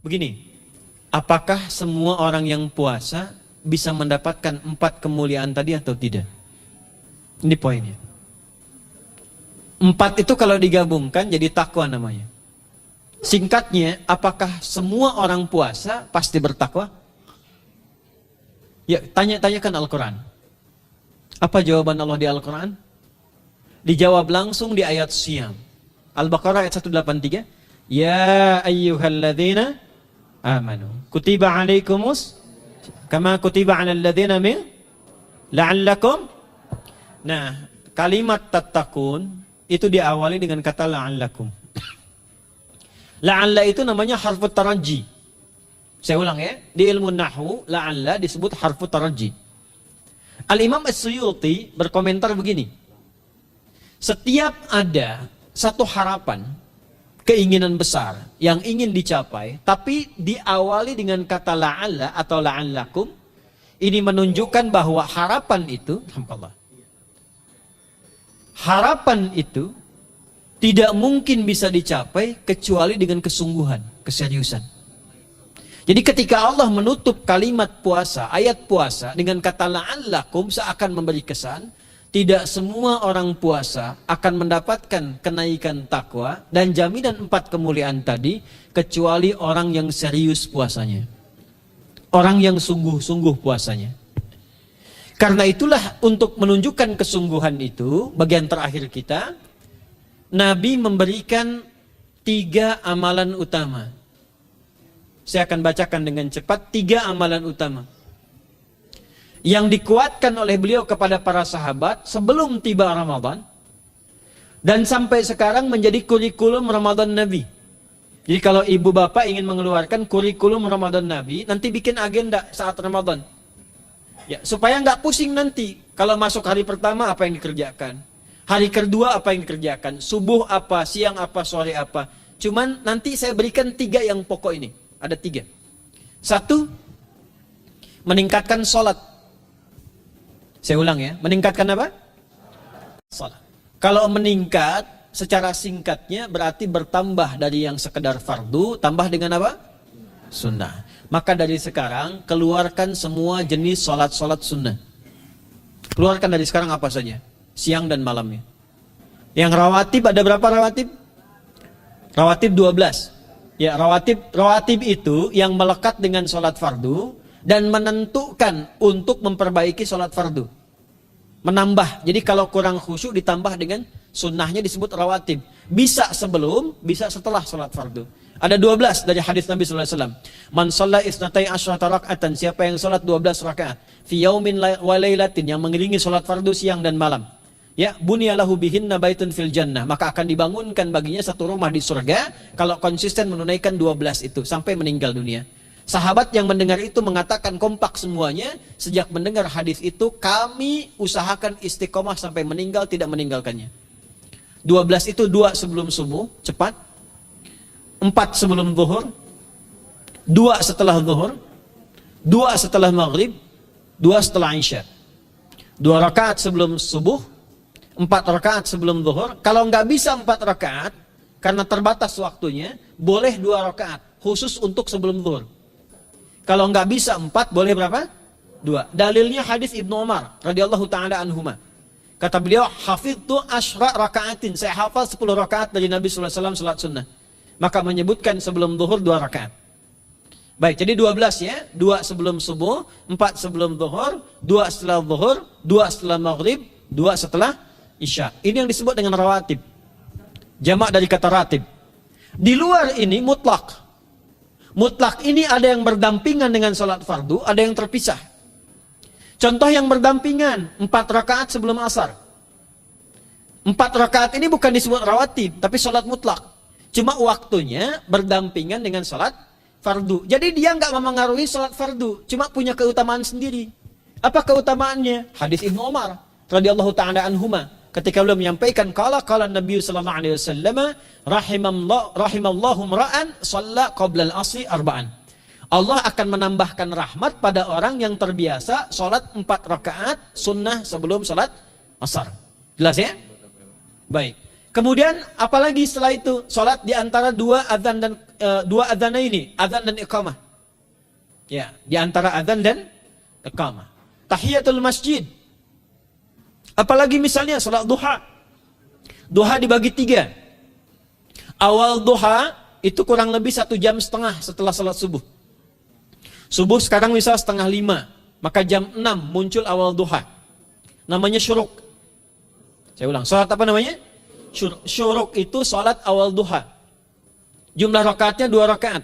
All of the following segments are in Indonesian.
Begini, apakah semua orang yang puasa bisa mendapatkan 4 kemuliaan tadi atau tidak? Ini poinnya. 4 itu kalau digabungkan jadi takwa namanya. Singkatnya, apakah semua orang puasa pasti bertakwa? Ya, tanya-tanyakan Al-Quran. Apa jawaban Allah di Al-Quran? Dijawab langsung di ayat Siyam. Al-Baqarah ayat 183. Ya ayyuhalladzina amanu kutiba alaikumus kama kutiba alal ladzina min la'allakum. Nah, kalimat tattaqun itu diawali dengan kata la'allakum. La'alla itu namanya harfu taraji. Saya ulang ya, di ilmu nahwu la'alla disebut harfu taraji. Al-Imam As-Suyuti berkomentar begini. Setiap ada satu harapan, keinginan besar yang ingin dicapai, tapi diawali dengan kata la'alla atau la'allakum, ini menunjukkan bahwa harapan itu tidak mungkin bisa dicapai kecuali dengan kesungguhan, keseriusan. Jadi ketika Allah menutup kalimat puasa, ayat puasa dengan kata la'allakum seakan memberi kesan, tidak semua orang puasa akan mendapatkan kenaikan takwa dan jaminan 4 kemuliaan tadi kecuali orang yang serius puasanya. Orang yang sungguh-sungguh puasanya. Karena itulah untuk menunjukkan kesungguhan itu, bagian terakhir kita, Nabi memberikan 3 amalan utama. Saya akan bacakan dengan cepat 3 amalan utama yang dikuatkan oleh beliau kepada para sahabat sebelum tiba Ramadan dan sampai sekarang menjadi kurikulum Ramadan Nabi. Jadi kalau ibu bapak ingin mengeluarkan kurikulum Ramadan Nabi, nanti bikin agenda saat Ramadan. Ya, supaya nggak pusing nanti kalau masuk hari pertama apa yang dikerjakan, hari kedua apa yang dikerjakan, subuh apa, siang apa, sore apa. Cuman nanti saya berikan 3 yang pokok ini. Ada 3. 1, meningkatkan sholat. Saya ulang ya, meningkatkan apa? Salat. Kalau meningkat secara singkatnya berarti bertambah dari yang sekedar fardu, tambah dengan apa? Sunnah. Maka dari sekarang keluarkan semua jenis salat-salat sunnah. Keluarkan dari sekarang apa saja, siang dan malamnya. Yang rawatib ada berapa rawatib? Rawatib 12. Ya, rawatib itu yang melekat dengan salat fardu dan menentukan untuk memperbaiki sholat fardu. Menambah, jadi kalau kurang khusyuk ditambah dengan sunnahnya disebut rawatib. Bisa sebelum, bisa setelah sholat fardu. Ada 12 dari hadis Nabi SAW. Man shalla isnatai asyrata rak'atan, siapa yang sholat 12 rakaat fi yaumin wa lailatin, yang mengiringi sholat fardu siang dan malam. Ya, bunyalahu bihinna baitun fil jannah, maka akan dibangunkan baginya satu rumah di surga kalau konsisten menunaikan 12 itu sampai meninggal dunia. Sahabat yang mendengar itu mengatakan kompak semuanya, sejak mendengar hadis itu kami usahakan istiqomah sampai meninggal tidak meninggalkannya. 12 itu 2 sebelum subuh, cepat. 4 sebelum zuhur, 2 setelah zuhur, 2 setelah maghrib, 2 setelah isya. 2 rakaat sebelum subuh, 4 rakaat sebelum zuhur. Kalau nggak bisa 4 rakaat karena terbatas waktunya, boleh 2 rakaat khusus untuk sebelum zuhur. Kalau nggak bisa 4, boleh berapa? 2. Dalilnya hadis Ibnu Umar radhiyallahu taala anhuma. Kata beliau, hafidtu asyra rakaatin, saya hafal 10 rakaat dari Nabi sallallahu alaihi wasallam salat sunnah. Maka menyebutkan sebelum zuhur 2 rakaat. Baik, jadi 12 ya. 2 sebelum subuh, 4 sebelum zuhur, 2 setelah zuhur, 2 setelah maghrib, 2 setelah isya. Ini yang disebut dengan rawatib. Jamak dari kata ratib. Di luar ini mutlak. Mutlak ini ada yang berdampingan dengan sholat fardu, ada yang terpisah. Contoh yang berdampingan, 4 rakaat sebelum asar. 4 rakaat ini bukan disebut rawatib, tapi sholat mutlak. Cuma waktunya berdampingan dengan sholat fardu. Jadi dia nggak memengaruhi sholat fardu, cuma punya keutamaan sendiri. Apa keutamaannya? Hadis Ibnu Umar radhiyallahu taala anhuma. Ketika beliau menyampaikan qala Nabi sallallahu alaihi wasallam rahimallahu ra'an shalla qabla al-'asri arba'an. Allah akan menambahkan rahmat pada orang yang terbiasa salat 4 rakaat sunnah sebelum salat asar. Jelas ya? Baik. Kemudian apalagi setelah itu? Salat di antara dua adzan dan dua adzan ini, adzan dan iqamah. Ya, di antara adzan dan iqamah. Tahiyatul masjid. Apalagi misalnya salat duha. Duha dibagi 3. Awal duha itu kurang lebih 1,5 jam setelah salat subuh. Subuh sekarang misal 4:30, maka jam 6 muncul awal duha. Namanya syuruk. Saya ulang, salat apa namanya? Syuruk itu salat awal duha. Jumlah rakaatnya 2 rakaat.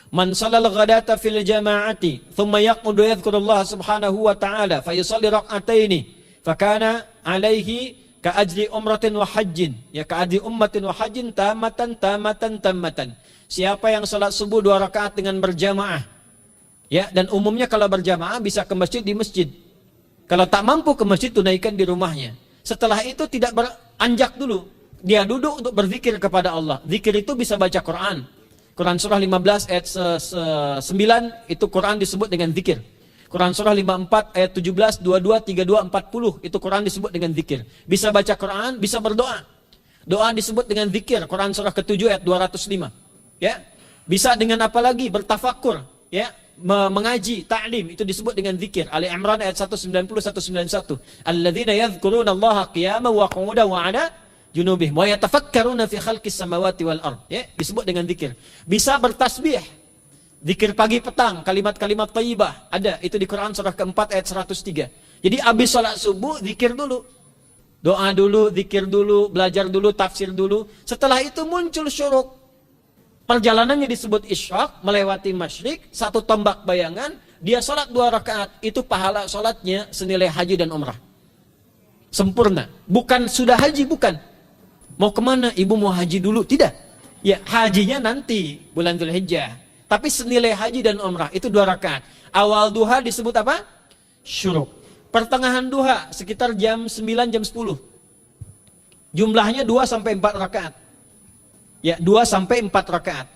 Man sallal ghadata fil jama'ati, thumma yaqudu yadhkurullah subhanahu wa ta'ala, fa yusalli rak'ataini, fakana alaihi ka ajri umratin wa hajjin. Ya, ka ajri ummatin wa hajjin tamatan. Siapa yang salat subuh 2 rakaat dengan berjamaah. Ya, dan umumnya kalau berjamaah bisa ke masjid di masjid. Kalau tak mampu ke masjid, tunaikan di rumahnya. Setelah itu tidak beranjak dulu. Dia duduk untuk berzikir kepada Allah. Zikir itu bisa baca Quran. Quran surah 15 ayat 9 itu Quran disebut dengan zikir. Quran surah 54 ayat 17, 22, 32, 40 itu Quran disebut dengan zikir. Bisa baca Quran, bisa berdoa. Doa disebut dengan zikir. Quran surah ke-7 ayat 205. Ya. Bisa dengan apa lagi? Bertafakur, ya. Mengaji, ta'lim, itu disebut dengan zikir. Ali Imran ayat 190, 191. Alladzina yadhkuruna Allaha qiyaman wa qu'udan wa 'ala junubihim wa yatafakkaruna fi khalqis samawati wal ard. Ya, disebut dengan zikir. Bisa bertasbih. Zikir pagi petang, kalimat-kalimat thayyibah. Ada, itu di Quran surah ke-4 ayat 103. Jadi habis salat subuh zikir dulu. Doa dulu, zikir dulu, belajar dulu, tafsir dulu. Setelah itu muncul syuruk. Perjalanannya disebut isyraq, melewati masyrik, 1 tombak bayangan, dia sholat 2 rakaat, itu pahala sholatnya senilai haji dan umrah. Sempurna. Bukan sudah haji, bukan. Mau kemana? Ibu mau haji dulu? Tidak. Ya, hajinya nanti, bulan Dzulhijjah. Tapi senilai haji dan umrah, itu 2 rakaat. Awal duha disebut apa? Syuruk. Pertengahan duha, sekitar jam 9, jam 10. Jumlahnya 2-4 rakaat. Ya, 2-4 rakaat.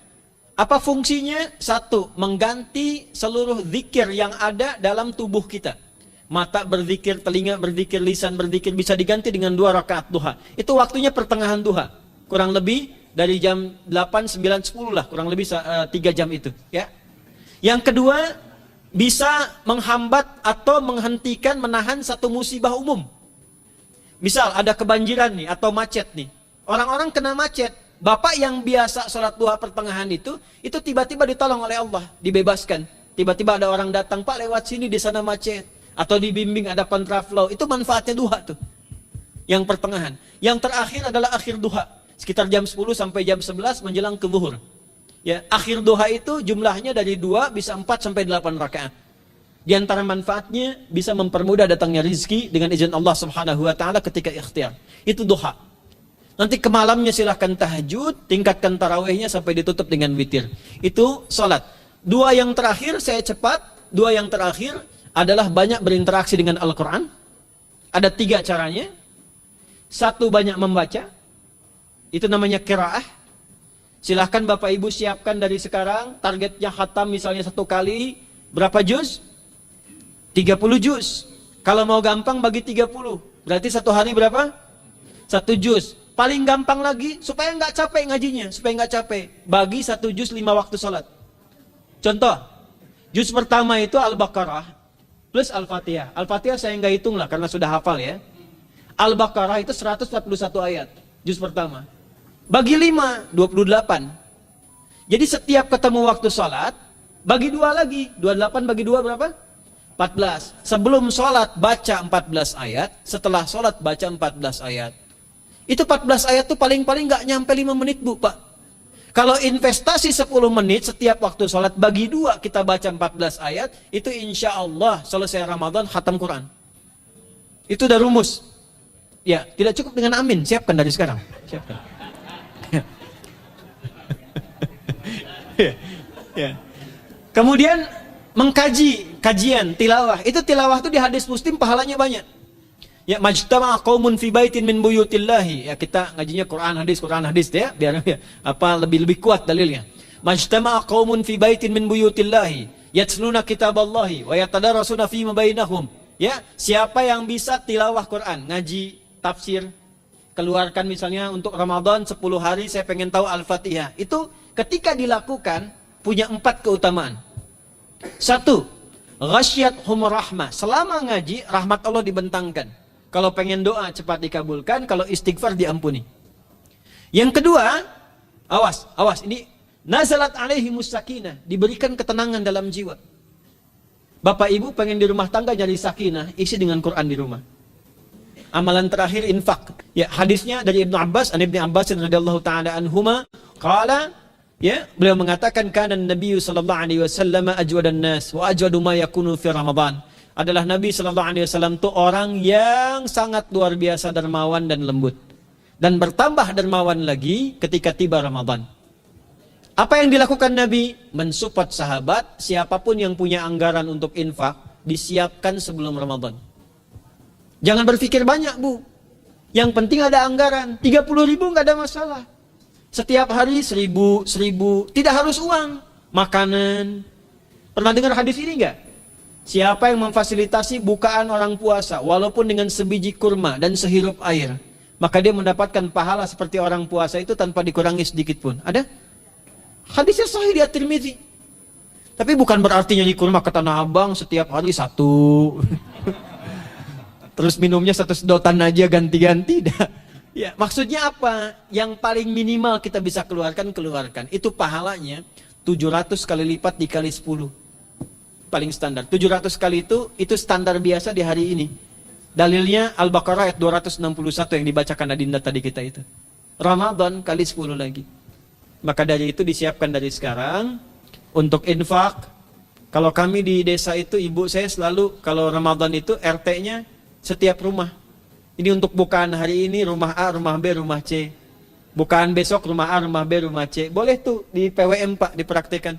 Apa fungsinya? 1, mengganti seluruh zikir yang ada dalam tubuh kita. Mata berzikir, telinga berzikir, lisan berzikir, bisa diganti dengan 2 rakaat duha. Itu waktunya pertengahan duha. Kurang lebih dari jam 8, 9, 10 lah. Kurang lebih 3 jam itu. Ya. Yang kedua, bisa menghambat atau menghentikan, menahan satu musibah umum. Misal ada kebanjiran nih, atau macet nih. Orang-orang kena macet. Bapak yang biasa sholat duha pertengahan itu tiba-tiba ditolong oleh Allah, dibebaskan. Tiba-tiba ada orang datang, Pak lewat sini di sana macet. Atau dibimbing ada kontraflow, itu manfaatnya duha tuh. Yang pertengahan. Yang terakhir adalah akhir duha. Sekitar jam 10 sampai jam 11 menjelang ke zuhur. Ya, akhir duha itu jumlahnya dari 2 bisa 4 sampai 8 rakaat. Di antara manfaatnya bisa mempermudah datangnya rezeki dengan izin Allah Subhanahu wa taala ketika ikhtiar. Itu duha. Nanti ke malamnya silahkan tahajud, tingkatkan tarawihnya sampai ditutup dengan witir. Itu sholat. 2 yang terakhir saya cepat. 2 yang terakhir adalah banyak berinteraksi dengan Al-Quran. Ada 3 caranya. 1, banyak membaca. Itu namanya qiraah. Silahkan Bapak Ibu siapkan dari sekarang. Targetnya khatam misalnya 1 kali. Berapa juz? 30 juz. Kalau mau gampang bagi 30. Berarti 1 hari berapa? 1 juz. Paling gampang lagi, supaya nggak capek ngajinya, supaya nggak capek, bagi 1 juz 5 waktu sholat. Contoh, juz pertama itu Al-Baqarah plus Al-Fatihah. Al-Fatihah saya nggak hitung lah, karena sudah hafal ya. Al-Baqarah itu 141 ayat, juz pertama. Bagi 5, 28. Jadi setiap ketemu waktu sholat, bagi 2 lagi, 28 bagi 2 berapa? 14. Sebelum sholat baca 14 ayat, setelah sholat baca 14 ayat. Itu 14 ayat tuh paling-paling gak nyampe 5 menit Bu, Pak. Kalau investasi 10 menit setiap waktu sholat bagi 2 kita baca 14 ayat, itu insya Allah selesai Ramadan khatam Quran. Itu udah rumus. Ya, tidak cukup dengan amin, siapkan dari sekarang. Siapkan. Ya. Kemudian mengkaji, kajian, tilawah. Itu tilawah itu di hadis Muslim pahalanya banyak. Ya, majtama'a qaumun fi baitin min buyutillahi. Ya, kita ngajinya Quran hadis ya, biar ya, apa lebih kuat dalilnya. Majtama'a qaumun fi baitin min buyutillahi yatluna kitaballahi wa yatadarasuna fi ma bainahum. Ya, siapa yang bisa tilawah Quran, ngaji, tafsir, keluarkan misalnya untuk Ramadan 10 hari saya pengen tahu Al-Fatihah. Itu ketika dilakukan punya 4 keutamaan. 1, ghasyiyathumur rahmah. Selama ngaji rahmat Allah dibentangkan. Kalau pengen doa cepat dikabulkan, kalau istighfar diampuni. Yang kedua, awas ini nazalat alaihimus sakinah, diberikan ketenangan dalam jiwa. Bapak ibu pengen di rumah tangga jadi sakinah, isi dengan Quran di rumah. Amalan terakhir infak. Ya, hadisnya dari Ibnu Abbas, an Ibnu Abbas radhiyallahu taala anhuma, qala, ya, beliau mengatakan kana Nabi sallallahu alaihi wasallam ajwadan nas wa ajwadu ma yakunu fi Ramadan. Adalah Nabi sallallahu alaihi wasallam itu orang yang sangat luar biasa dermawan dan lembut. Dan bertambah dermawan lagi ketika tiba Ramadan. Apa yang dilakukan Nabi? Mensupport sahabat, siapapun yang punya anggaran untuk infak, disiapkan sebelum Ramadan. Jangan berpikir banyak, Bu. Yang penting ada anggaran. 30.000 nggak ada masalah. Setiap hari 1.000, tidak harus uang. Makanan. Pernah dengar hadis ini nggak? Siapa yang memfasilitasi bukaan orang puasa, walaupun dengan sebiji kurma dan sehirup air, maka dia mendapatkan pahala seperti orang puasa itu tanpa dikurangi sedikit pun. Ada? Hadisnya sahih di At-Tirmidzi. Tapi bukan berarti nyanyi kurma ke Tanah Abang setiap hari 1. Terus minumnya 1 sedotan aja ganti-ganti. Ya, maksudnya apa? Yang paling minimal kita bisa keluarkan. Itu pahalanya 700 kali lipat dikali 10. Paling standar. 700 kali itu standar biasa di hari ini. Dalilnya Al-Baqarah ayat 261 yang dibacakan Adinda tadi kita itu. Ramadan kali 10 lagi. Maka dari itu disiapkan dari sekarang untuk infak. Kalau kami di desa itu, ibu saya selalu kalau Ramadan itu RT-nya setiap rumah. Ini untuk bukaan hari ini rumah A, rumah B, rumah C. Bukaan besok rumah A, rumah B, rumah C. Boleh tuh di PWM Pak dipraktikkan.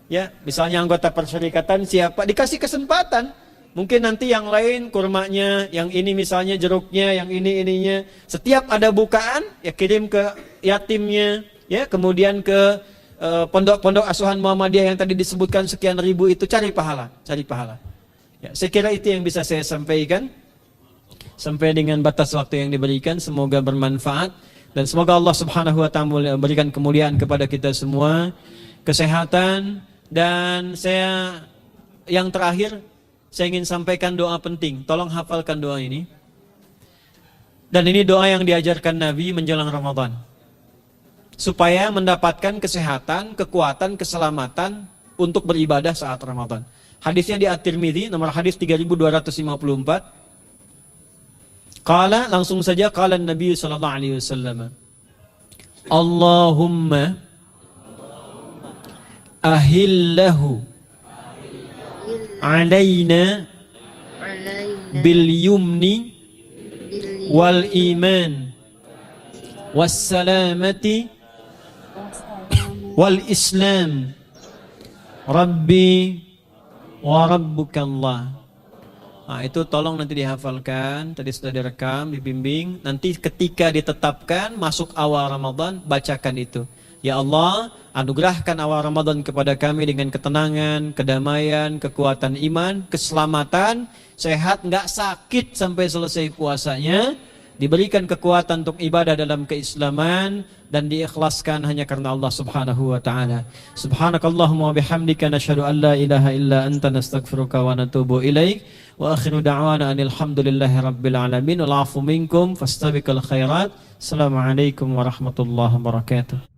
Ya, misalnya anggota perserikatan siapa dikasih kesempatan. Mungkin nanti yang lain kurmanya, yang ini misalnya jeruknya, yang ini ininya. Setiap ada bukaan ya kirim ke yatimnya. Ya, kemudian ke pondok-pondok asuhan Muhammadiyah yang tadi disebutkan sekian ribu itu, cari pahala. Ya, saya kira itu yang bisa saya sampaikan sampai dengan batas waktu yang diberikan. Semoga bermanfaat dan semoga Allah Subhanahu wa taala memberikan kemuliaan kepada kita semua, kesehatan, dan saya yang terakhir saya ingin sampaikan doa penting. Tolong hafalkan doa ini. Dan ini doa yang diajarkan Nabi menjelang Ramadan. Supaya mendapatkan kesehatan, kekuatan, keselamatan untuk beribadah saat Ramadan. Hadisnya di At-Tirmidzi, nomor hadis 3254. Qala, langsung saja, qala Nabi sallallahu alaihi wasallam. Allahumma ahillahu alaina bil yumni wal iman was salamati wal Islam, Rabbi wa Rabbuka Allah. Nah, itu tolong nanti dihafalkan. Tadi sudah direkam, dibimbing. Nanti ketika ditetapkan masuk awal Ramadan, bacakan itu. Ya Allah, anugerahkan awal Ramadan kepada kami dengan ketenangan, kedamaian, kekuatan iman, keselamatan, sehat, nggak sakit sampai selesai puasanya. Diberikan kekuatan untuk ibadah dalam keislaman dan diikhlaskan hanya karena Allah Subhanahu wa taala. Subhanakallahumma wa bihamdika nasyhadu an la ilaha illa anta nastaghfiruka wa natubu ilaik. Wa akhiru da'wana alhamdulillahi rabbil alamin. Wal 'afu minkum fastabiqul khairat. Assalamualaikum warahmatullahi wabarakatuh.